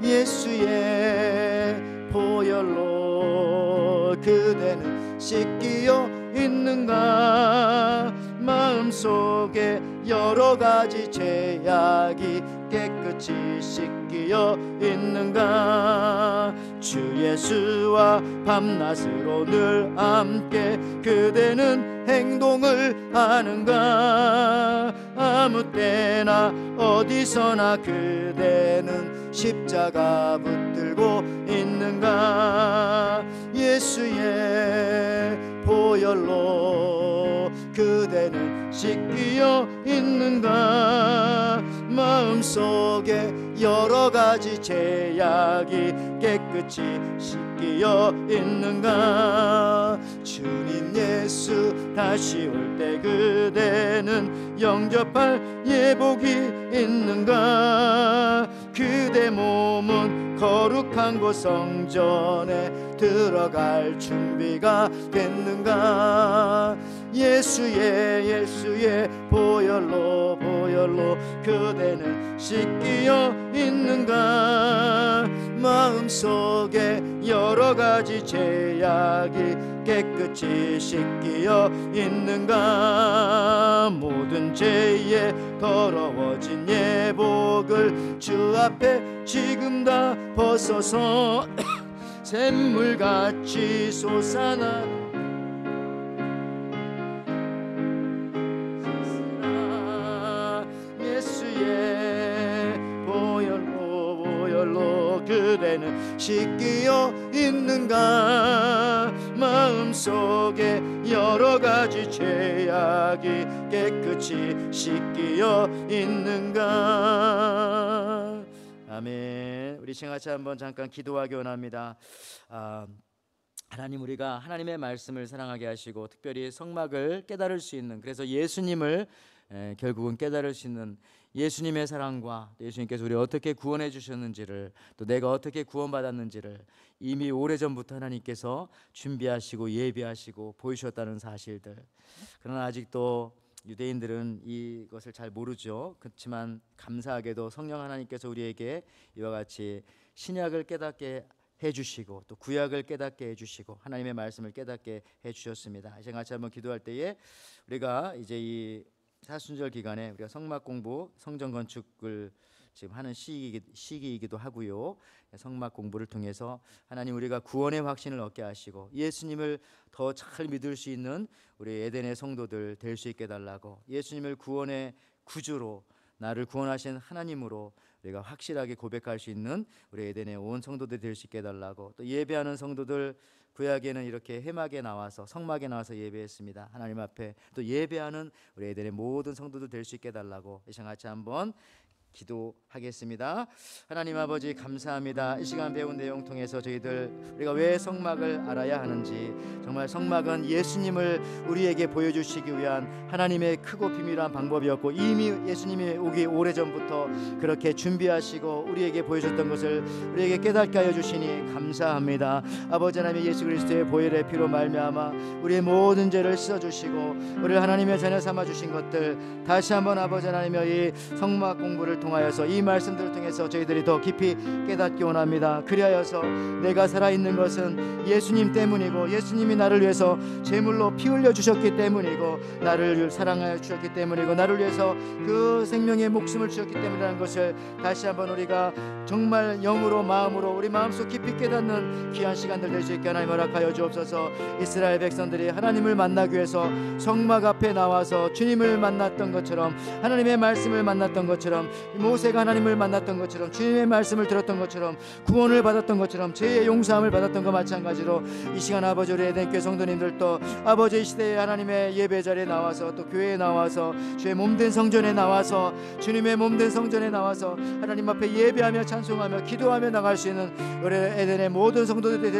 예수의 보혈로 그대는 씻기어 있는가? 마음속에 여러 가지 죄악이 깨끗이 씻기어 있는가? 주 예수와 밤낮으로 늘 함께 그대는 행동을 하는가? 아무 때나 어디서나 그대는 십자가 붙들고 있는가. 예수의 보혈로 그대는 씻기어 있는가. 마음속에 여러 가지 죄악이 깨끗이 씻기어 있는가. 주님 예수 다시 올 때 그대는 영접할 예복이 있는가. 그대 몸은 거룩한 곳 성전에 들어갈 준비가 됐는가. 예수의 보혈로 그대는 씻기어 있는가. 마음속에 여러 가지 죄악이 깨끗이 씻기어 있는가. 모든 죄에 더러워진 예복을 주 앞에 지금 다 벗어서 샘물같이 솟아나 예수의 보혈로 그대는 씻기어 있는가. 마음속에 여러 가지 죄악이 깨끗이 씻기어 있는가. 아멘. 우리 같이 한번 잠깐 기도하기 원합니다. 하나님, 우리가 하나님의 말씀을 사랑하게 하시고 특별히 성막을 깨달을 수 있는, 그래서 예수님을 결국은 깨달을 수 있는 예수님의 사랑과 예수님께서 우리 어떻게 구원해 주셨는지를, 또 내가 어떻게 구원받았는지를 이미 오래전부터 하나님께서 준비하시고 예비하시고 보이셨다는 사실들. 그러나 아직도 유대인들은 이것을 잘 모르죠. 그렇지만 감사하게도 성령 하나님께서 우리에게 이와 같이 신약을 깨닫게 해주시고 또 구약을 깨닫게 해주시고 하나님의 말씀을 깨닫게 해주셨습니다. 이제 같이 한번 기도할 때에 우리가 이제 이 사순절 기간에 우리가 성막 공부, 성전 건축을 지금 하는 시기이기도 하고요. 성막 공부를 통해서 하나님, 우리가 구원의 확신을 얻게 하시고 예수님을 더 잘 믿을 수 있는 우리 에덴의 성도들 될 수 있게 달라고, 예수님을 구원의 구주로, 나를 구원하신 하나님으로 우리가 확실하게 고백할 수 있는 우리 에덴의 온 성도들 될 수 있게 달라고, 또 예배하는 성도들, 구약에는 이렇게 회막에 나와서 성막에 나와서 예배했습니다. 하나님 앞에 또 예배하는 우리 에덴의 모든 성도들 될 수 있게 달라고 이 시간 같이 한번 기도하겠습니다. 하나님 아버지, 감사합니다. 이 시간 배운 내용 통해서 저희들 우리가 왜 성막을 알아야 하는지, 정말 성막은 예수님을 우리에게 보여주시기 위한 하나님의 크고 비밀한 방법이었고, 이미 예수님이 오기 오래전부터 그렇게 준비하시고 우리에게 보여줬던 것을 우리에게 깨닫게 하여 주시니 감사합니다. 아버지 하나님, 예수 그리스도의 보혈의 피로 말미암아 우리의 모든 죄를 씻어주시고 우리를 하나님의 자녀 삼아주신 것들 다시 한번 아버지 하나님의 이 성막 공부를 통하여서, 이 말씀들을 통해서 저희들이 더 깊이 깨닫기 원합니다. 그리하여서 내가 살아있는 것은 예수님 때문이고, 예수님이 나를 위해서 제물로 피 흘려 주셨기 때문이고, 나를 사랑하여 주셨기 때문이고, 나를 위해서 그 생명의 목숨을 주셨기 때문이라는 것을 다시 한번 우리가 정말 영으로 마음으로 우리 마음속 깊이 깨닫는 귀한 시간들 될 수 있게 하나님 허락하여 주옵소서. 이스라엘 백성들이 하나님을 만나기 위해서 성막 앞에 나와서 주님을 만났던 것처럼, 하나님의 말씀을 만났던 것처럼, 모세가 하나님을 만났던 것처럼, 주님의 말씀을 들었던 것처럼, 구원을 받았던 것처럼, 죄의 용서함을 받았던 것 마찬가지로 이 시간 아버지, 우리 에덴교회 성도님들도 아버지 이 시대에 하나님의 예배 자리에 나와서, 또 교회에 나와서, 주의 몸된 성전에 나와서, 주님의 몸된 성전에 나와서 하나님 앞에 예배하며 찬송하며 기도하며 나갈 수 있는 우리 에덴의 모든 성도들이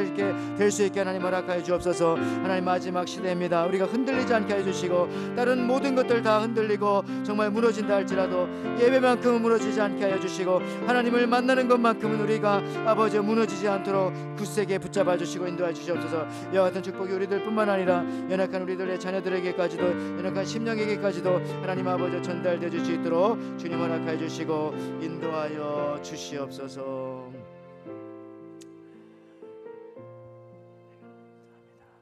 될 수 있게 하나님 허락하여 주옵소서. 하나님, 마지막 시대입니다. 우리가 흔들리지 않게 해주시고, 다른 모든 것들 다 흔들리고 정말 무너진다 할지라도 예배만큼은 무너지지 않게 하여 주시고, 하나님을 만나는 것만큼은 우리가 아버지 무너지지 않도록 굳세게 붙잡아 주시고 인도해 주시옵소서. 이와 같은 축복이 우리들 뿐만 아니라 연약한 우리들의 자녀들에게까지도, 연약한 심령에게까지도 하나님 아버지 전달되어 줄 수 있도록 주님 허락하여 주시고 인도하여 주시옵소서.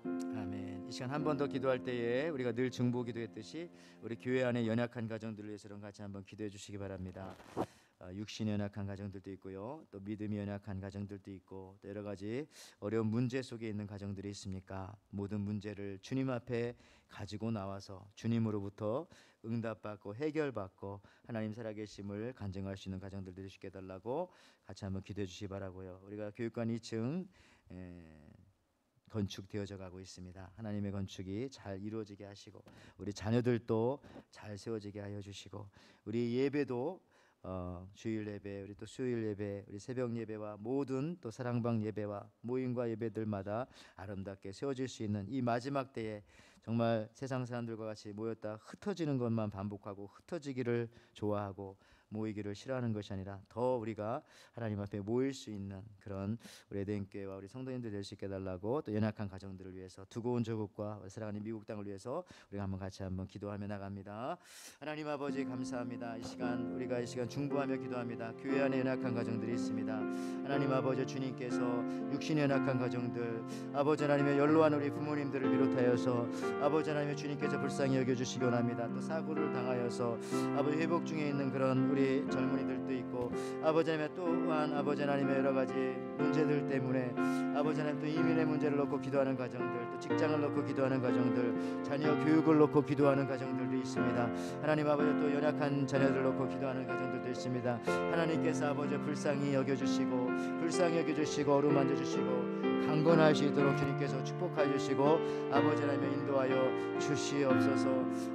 아멘. 이 시간 한 번 더 기도할 때에 우리가 늘 중보 기도했듯이 우리 교회 안에 연약한 가정들을 위해서 같이 한번 기도해 주시기 바랍니다. 육신이 연약한 가정들도 있고요. 또 믿음이 연약한 가정들도 있고 또 여러 가지 어려운 문제 속에 있는 가정들이 있습니까? 모든 문제를 주님 앞에 가지고 나와서 주님으로부터 응답받고 해결받고 하나님 살아계심을 간증할 수 있는 가정들도 되시게 해달라고 같이 한번 기도해 주시기 바라고요. 우리가 교육관 2층 건축되어져 가고 있습니다. 하나님의 건축이 잘 이루어지게 하시고 우리 자녀들도 잘 세워지게 하여 주시고 우리 예배도 주일 예배, 우리 또 수요일 예배, 우리 새벽 예배와 모든 또 사랑방 예배와 모임과 예배들마다 아름답게 세워질 수 있는 이 마지막 때에 정말 세상 사람들과 같이 모였다 흩어지는 것만 반복하고 흩어지기를 좋아하고 모이기를 싫어하는 것이 아니라 더 우리가 하나님 앞에 모일 수 있는 그런 우리 에덴교회와 우리 성도님들 될 수 있게 해달라고 또 연약한 가정들을 위해서 두고 온 조국과 사랑하는 미국 땅을 위해서 우리가 한번 같이 한번 기도하며 나갑니다. 하나님 아버지 감사합니다. 우리가 이 시간 중보하며 기도합니다. 교회 안에 연약한 가정들이 있습니다. 하나님 아버지 주님께서 육신이 연약한 가정들 아버지 하나님의 연로한 우리 부모님들을 비롯하여서 아버지 하나님의 주님께서 불쌍히 여겨주시기 원합니다. 또 사고를 당하여서 아버지 회복 중에 있는 그런 우리 젊은이들도 있고 아버지 하나님 또한 아버지 하나님의 여러 가지 문제들 때문에 아버지 하나님 또 이민의 문제를 놓고 기도하는 가정들 또 직장을 놓고 기도하는 가정들 자녀 교육을 놓고 기도하는 가정들도 있습니다. 하나님 아버지 또 연약한 자녀들 놓고 기도하는 가정들도 있습니다. 하나님께서 아버지 불쌍히 여겨주시고 어루만져 주시고 강건할 수 있도록 주님께서 축복하여 주시고 아버지 하나님의 인도하여 주시옵소서.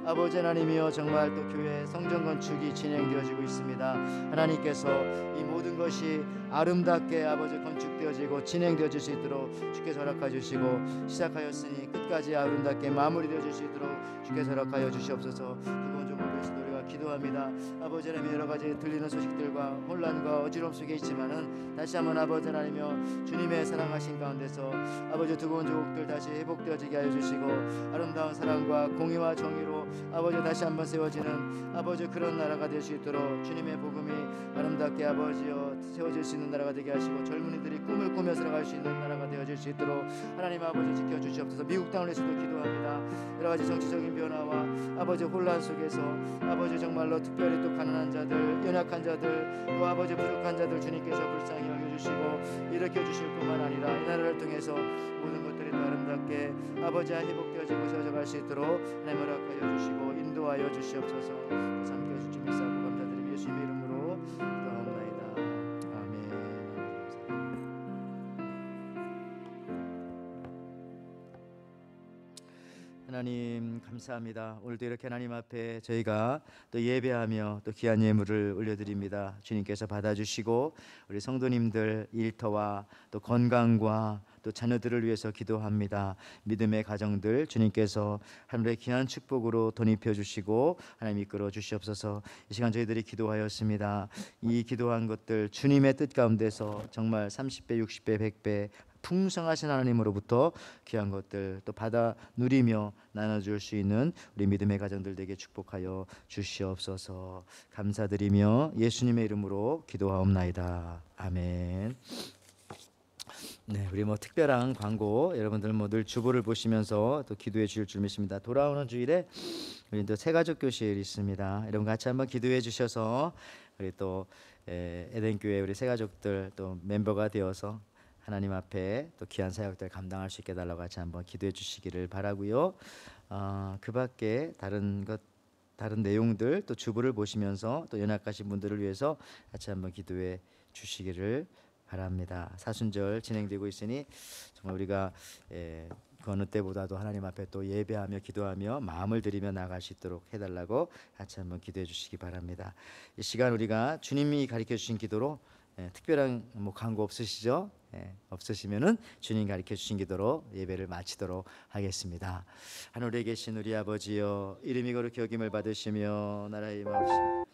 아버지 하나님이여 정말 또 교회 성전 건축이 진행되어지고 있습니다. 하나님께서 이 모든 것이 아름답게 아버지 건축되어지고 진행되어질 수 있도록 주께서 허락하여 주시고 시작하였으니 끝까지 아름답게 마무리되어질 수 있도록 주께서 허락하여 주시옵소서. 두번 좀 올리시도록 우리가 기도합니다. 아버지 하나님 여러 가지 들리는 소식들과 혼란과 어지러움 속에 있지만은 다시 한번 아버지 하나님이여 주님의 사랑하신 가운데서 아버지 두고 온 조국들 다시 회복되어지게 하여 주시고 아름다운 사랑과 공의와 정의로 아버지 다시 한번 세워지는 아버지 그런 나라가 될 수 있도록 주님의 복음이 아름답게 아버지여 세워질 수 있는 나라가 되게 하시고 젊은이들이 꿈을 꾸며 살아갈 수 있는 나라가 되어질 수 있도록 하나님 아버지 지켜주시옵소서. 미국 땅을 위해서도 기도합니다. 여러 가지 정치적인 변화와 아버지 혼란 속에서 아버지 정말로 특별히 또 가난한 자들 연약한 자들 또 아버지 부족한 자들 주님께서 불쌍히 여겨주시고 일으켜주실 뿐만 아니라 이 나라를 통해서 모든 것들이 또 아름답게 아버지와 회복되어지고 세워져갈 수 있도록 하나님 허락하여 주시고 인도하여 주시옵소서. 함께 해주시 주님 싸고 감사드리며 예수님의 이름으로 기도하옵나이다. 아멘. 하나님 감사합니다. 오늘도 이렇게 하나님 앞에 저희가 또 예배하며 또 귀한 예물을 올려드립니다. 주님께서 받아주시고 우리 성도님들 일터와 또 건강과 또 자녀들을 위해서 기도합니다. 믿음의 가정들 주님께서 하늘의 귀한 축복으로 덧입혀 주시고 하나님 이끌어 주시옵소서. 이 시간 저희들이 기도하였습니다. 이 기도한 것들 주님의 뜻 가운데서 정말 30배 60배 100배 풍성하신 하나님으로부터 귀한 것들 또 받아 누리며 나눠줄 수 있는 우리 믿음의 가정들 되게 축복하여 주시옵소서. 감사드리며 예수님의 이름으로 기도하옵나이다. 아멘. 네, 우리 특별한 광고 여러분들 늘 주보를 보시면서 또 기도해 주실 줄 믿습니다. 돌아오는 주일에 우리 또 새가족 교실 있습니다. 여러분 같이 한번 기도해 주셔서 우리 또 에덴교회 우리 새가족들 또 멤버가 되어서 하나님 앞에 또 귀한 사역들 감당할 수 있게 해달라고 같이 한번 기도해 주시기를 바라고요. 그 밖에 다른 내용들 또 주보를 보시면서 또 연약하신 분들을 위해서 같이 한번 기도해 주시기를 바랍니다. 사순절 진행되고 있으니 정말 우리가 그 어느 때보다도 하나님 앞에 또 예배하며 기도하며 마음을 드리며 나아갈 수 있도록 해달라고 같이 한번 기도해 주시기 바랍니다. 이 시간 우리가 주님이 가르쳐 주신 기도로 특별한 광고 없으시죠? 없으시면은 주님 가르쳐 주신 기도로 예배를 마치도록 하겠습니다. 하늘에 계신 우리 아버지여 이름이 거룩히 여김을 받으시며 나라의 임하옵시며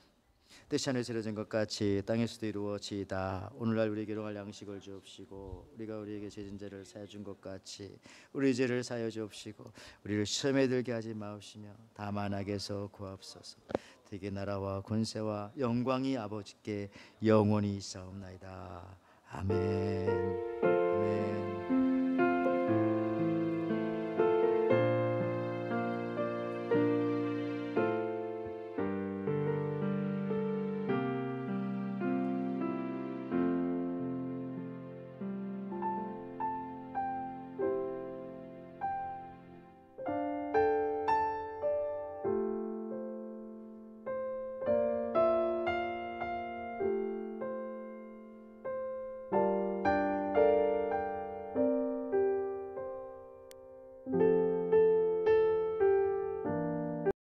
뜻이 하늘에서 이루어진 것 같이 땅에서도 이루어지이다. 오늘날 우리에게 일용할 양식을 주옵시고 우리가 우리에게 죄진 죄를 사하여 준 것 같이 우리 죄를 사하여 주옵시고 우리를 시험에 들게 하지 마옵시며 다만 악에서 구하옵소서. 되게 나라와 권세와 영광이 아버지께 영원히 있사옵나이다. 아멘. 아멘.